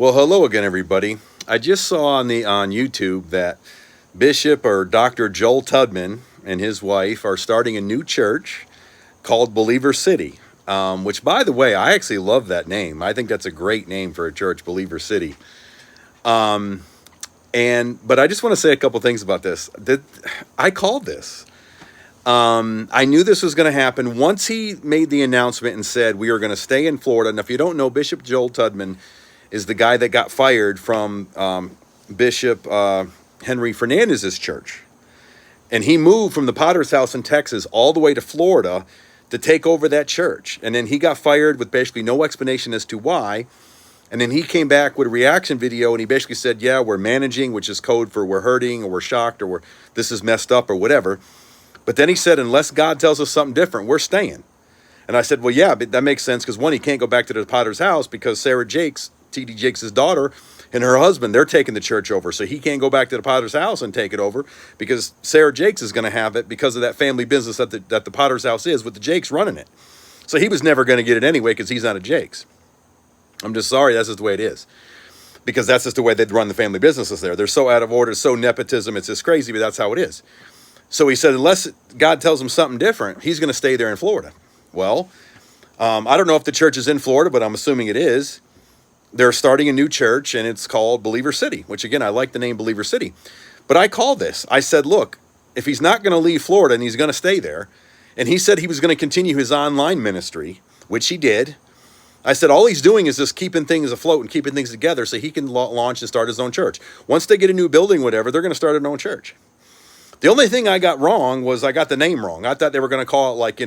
Well, hello again, everybody. I just saw on YouTube that Bishop or Dr. Joel Tubman and his wife are starting a new church called Believer City. Which, by the way, I actually love that name. I think that's a great name for a church, Believer City. But I just want to say a couple things about this. I called this. I knew this was going to happen once he made the announcement and said we are going to stay in Florida. And if you don't know, Bishop Joel Tubman is the guy that got fired from Bishop Henry Fernandez's church. And he moved from the Potter's House in Texas all the way to Florida to take over that church. And then he got fired with basically no explanation as to why. And then he came back with a reaction video and he basically said, yeah, we're managing, which is code for we're hurting or we're shocked or this is messed up or whatever. But then he said, unless God tells us something different, we're staying. And I said, well, yeah, but that makes sense because one, he can't go back to the Potter's House because Sarah Jakes, T.D. Jakes' daughter, and her husband, they're taking the church over. So he can't go back to the Potter's House and take it over because Sarah Jakes is going to have it because of that family business that the Potter's House is with the Jakes running it. So he was never going to get it anyway because he's not a Jakes. I'm just sorry, that's just the way it is. Because that's just the way they'd run the family businesses there. They're so out of order, so nepotism, it's just crazy, but that's how it is. So he said, unless God tells him something different, he's going to stay there in Florida. Well, I don't know if the church is in Florida, but I'm assuming it is. They're starting a new church, and it's called Believer City, which, again, I like the name Believer City. But I called this. I said, look, if he's not going to leave Florida and he's going to stay there, and he said he was going to continue his online ministry, which he did, I said, all he's doing is just keeping things afloat and keeping things together so he can launch and start his own church. Once they get a new building, whatever, they're going to start their own church. The only thing I got wrong was I got the name wrong. I thought they were going to call it like,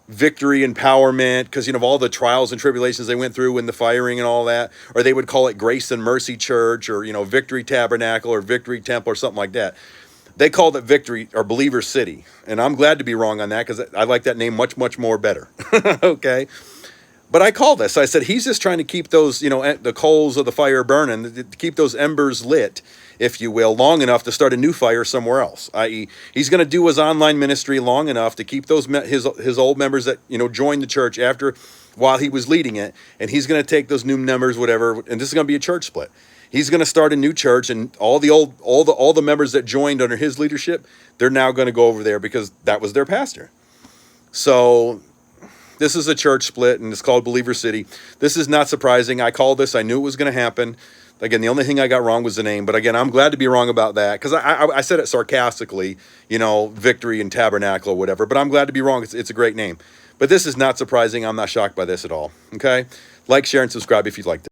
Victory Empowerment, because, of all the trials and tribulations they went through and the firing and all that. Or they would call it Grace and Mercy Church or, Victory Tabernacle or Victory Temple or something like that. They called it Victory or Believer City. And I'm glad to be wrong on that because I like that name much, much more better. Okay. But I called this. I said, he's just trying to keep those, the coals of the fire burning, to keep those embers lit, if you will, long enough to start a new fire somewhere else. I.e., he's going to do his online ministry long enough to keep those his old members that, joined the church while he was leading it. And he's going to take those new members, whatever, and this is going to be a church split. He's going to start a new church, and all the members that joined under his leadership, they're now going to go over there because that was their pastor. So this is a church split, and it's called Believer City. This is not surprising. I called this. I knew it was going to happen. Again, the only thing I got wrong was the name. But again, I'm glad to be wrong about that because I said it sarcastically, Victory and Tabernacle or whatever. But I'm glad to be wrong. It's a great name. But this is not surprising. I'm not shocked by this at all. Okay? Like, share, and subscribe if you'd like to.